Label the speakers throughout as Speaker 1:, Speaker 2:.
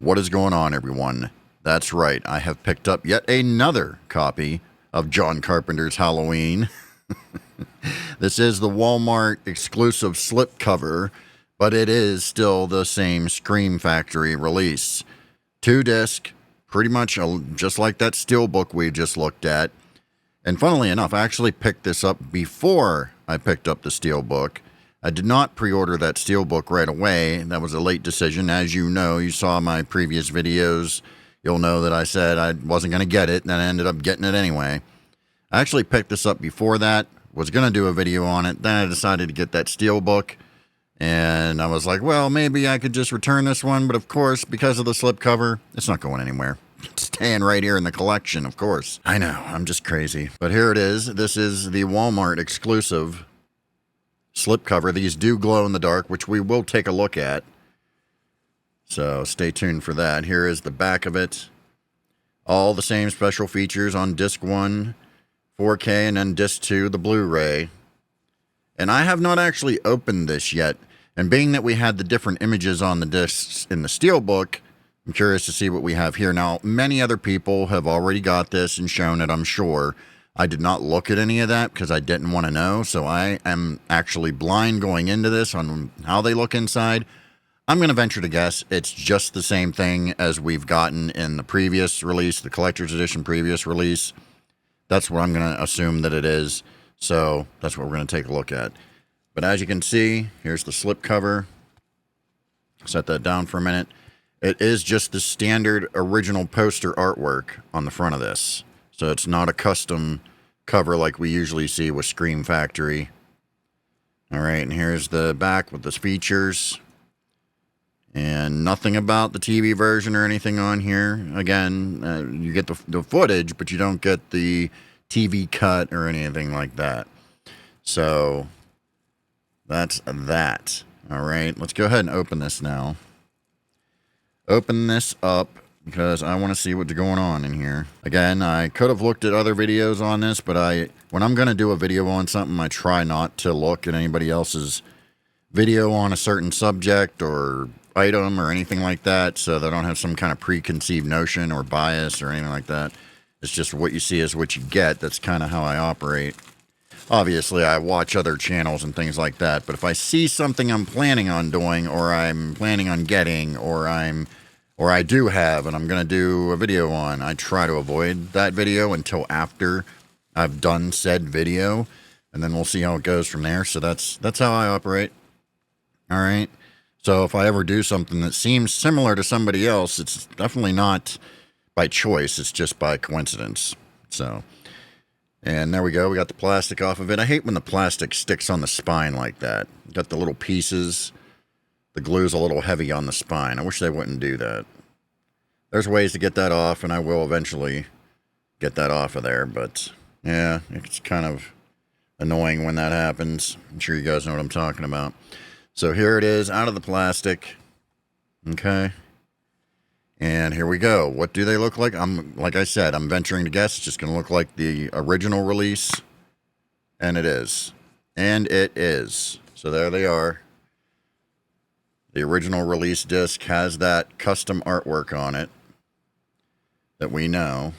Speaker 1: What is going on, everyone? That's right, I have picked up yet another copy of John Carpenter's Halloween. This is the Walmart exclusive slipcover, but it is still the same Scream Factory release. 2-disc, pretty much just like that steelbook we just looked at. And funnily enough, I actually picked this up before I picked up the steelbook. I did not pre-order that steelbook right away. That was a late decision. As you know, you saw my previous videos. You'll know that I said I wasn't going to get it, and then I ended up getting it anyway. I actually picked this up before that. Was going to do a video on it. Then I decided to get that steelbook. And I was like, well, maybe I could just return this one. But of course, because of the slipcover, it's not going anywhere. It's staying right here in the collection, of course. I know, I'm just crazy. But here it is. This is the Walmart exclusive slipcover. These do glow in the dark, which we will take a look at. So stay tuned for that. Here is the back of it. All the same special features on disc 1, 4K, and then disc 2, the Blu-ray. And I have not actually opened this yet. And being that we had the different images on the discs in the steelbook, I'm curious to see what we have here. Now, many other people have already got this and shown it, I'm sure. I did not look at any of that because I didn't want to know. So I am actually blind going into this on how they look inside. I'm going to venture to guess it's just the same thing as we've gotten in the previous release, the collector's edition previous release. That's what I'm going to assume that it is. So that's what we're going to take a look at. But as you can see, here's the slipcover. Set that down for a minute. It is just the standard original poster artwork on the front of this. So it's not a custom cover like we usually see with Scream Factory. All right, and here's the back with the features. And nothing about the TV version or anything on here. Again, you get the footage, but you don't get the TV cut or anything like that. So that's that. All right, let's go ahead and open this now. Open this up because I want to see what's going on in here. Again, I could have looked at other videos on this, but when I'm going to do a video on something, I try not to look at anybody else's video on a certain subject or item or anything like that, so they don't have some kind of preconceived notion or bias or anything like that. It's just what you see is what you get. That's kind of how I operate. Obviously, I watch other channels and things like that, but if I see something I'm planning on doing or I'm planning on getting or I do have and I'm going to do a video on, I try to avoid that video until after I've done said video, and then we'll see how it goes from there. So that's how I operate. All right. So if I ever do something that seems similar to somebody else, it's definitely not by choice. It's just by coincidence. So, and there we go. We got the plastic off of it. I hate when the plastic sticks on the spine like that. Got the little pieces. The glue's a little heavy on the spine. I wish they wouldn't do that. There's ways to get that off, and I will eventually get that off of there. But, yeah, it's kind of annoying when that happens. I'm sure you guys know what I'm talking about. So here it is, out of the plastic. Okay. And here we go. What do they look like? Like I said, I'm venturing to guess it's just going to look like the original release. And it is. And it is. So there they are. The original release disc has that custom artwork on it that we know.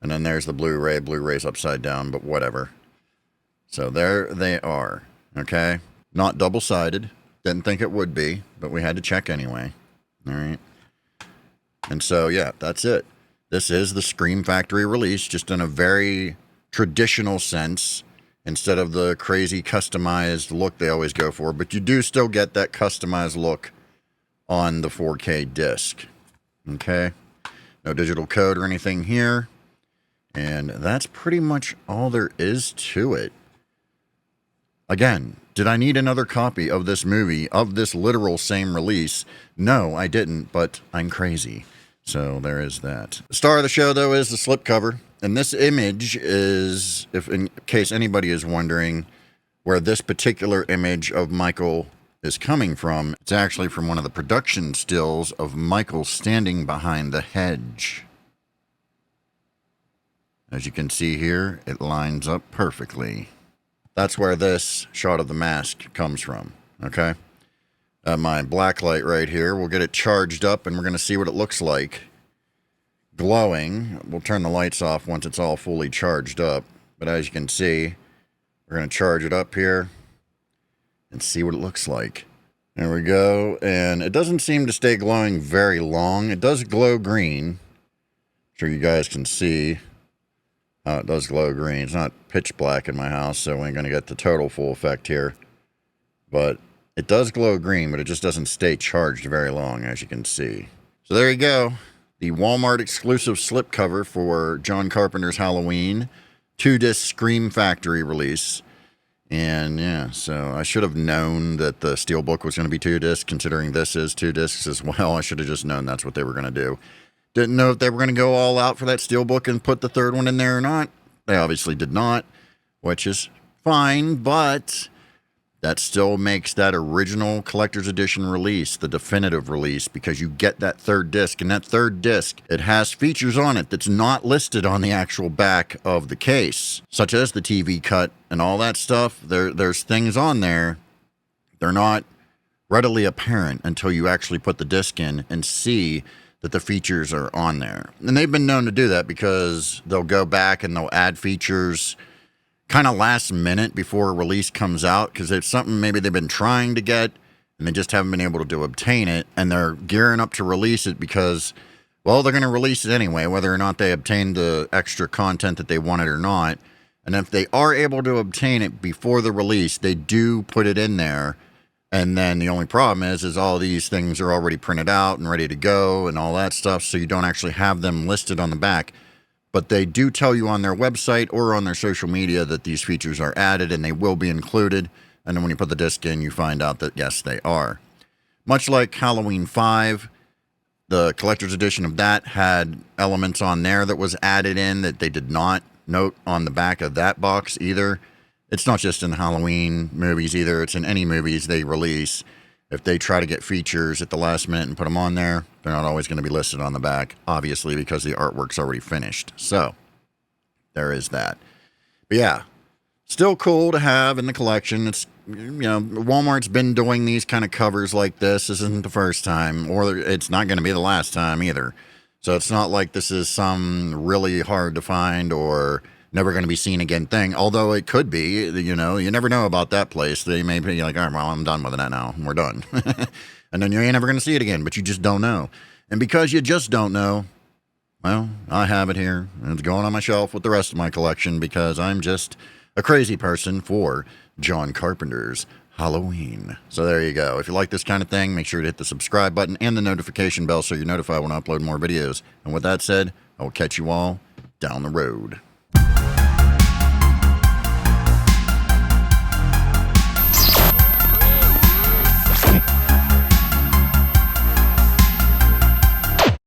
Speaker 1: And then there's the Blu-ray. Blu-ray's upside down, but whatever. So there they are. Okay. Not double-sided. Didn't think it would be, but we had to check anyway. All right. And so, yeah, that's it. This is the Scream Factory release, just in a very traditional sense, instead of the crazy customized look they always go for. But you do still get that customized look on the 4K disc. Okay? No digital code or anything here. And that's pretty much all there is to it. Again, did I need another copy of this movie, of this literal same release? No, I didn't, but I'm crazy. So there is that. The star of the show, though, is the slipcover. And this image is, if in case anybody is wondering where this particular image of Michael is coming from, it's actually from one of the production stills of Michael standing behind the hedge. As you can see here, it lines up perfectly. That's where this shot of the mask comes from, okay? my black light right here. We'll get it charged up and we're going to see what it looks like. Glowing. We'll turn the lights off once it's all fully charged up. But as you can see, we're going to charge it up here and see what it looks like. There we go. And it doesn't seem to stay glowing very long. It does glow green. I'm sure you guys can see how it does glow green. It's not pitch black in my house, so we ain't going to get the total full effect here. But it does glow green, but it just doesn't stay charged very long, as you can see. So there you go. The Walmart exclusive slipcover for John Carpenter's Halloween 2-disc Scream Factory release. And yeah, so I should have known that the Steelbook was going to be 2 discs, considering this is 2 discs as well. I should have just known that's what they were going to do. Didn't know if they were going to go all out for that Steelbook and put the third one in there or not. They obviously did not, which is fine, but that still makes that original collector's edition release the definitive release, because you get that third disc, and that third disc, it has features on it that's not listed on the actual back of the case, such as the TV cut and all that stuff. There's things on there. They're not readily apparent until you actually put the disc in and see that the features are on there. And they've been known to do that because they'll go back and they'll add features kind of last minute before a release comes out, because it's something maybe they've been trying to get and they just haven't been able to obtain it, and they're gearing up to release it because, well, they're going to release it anyway, whether or not they obtain the extra content that they wanted or not. And if they are able to obtain it before the release, they do put it in there. And then the only problem is all these things are already printed out and ready to go and all that stuff, so you don't actually have them listed on the back. But they do tell you on their website or on their social media that these features are added and they will be included. And then when you put the disc in, you find out that, yes, they are. Much like Halloween 5, the collector's edition of that had elements on there that was added in that they did not note on the back of that box either. It's not just in the Halloween movies either. It's in any movies they release. If they try to get features at the last minute and put them on there, they're not always going to be listed on the back, obviously, because the artwork's already finished. So, there is that. But yeah, still cool to have in the collection. It's, Walmart's been doing these kind of covers like this. This isn't the first time, or it's not going to be the last time either. So it's not like this is some really hard to find or never going to be seen again thing, although it could be. You never know about that place. They may be like, all right, well, I'm done with that now. We're done. And then you ain't never going to see it again, but you just don't know. And because you just don't know, well, I have it here, and it's going on my shelf with the rest of my collection because I'm just a crazy person for John Carpenter's Halloween. So there you go. If you like this kind of thing, make sure to hit the subscribe button and the notification bell so you're notified when I upload more videos. And with that said, I will catch you all down the road.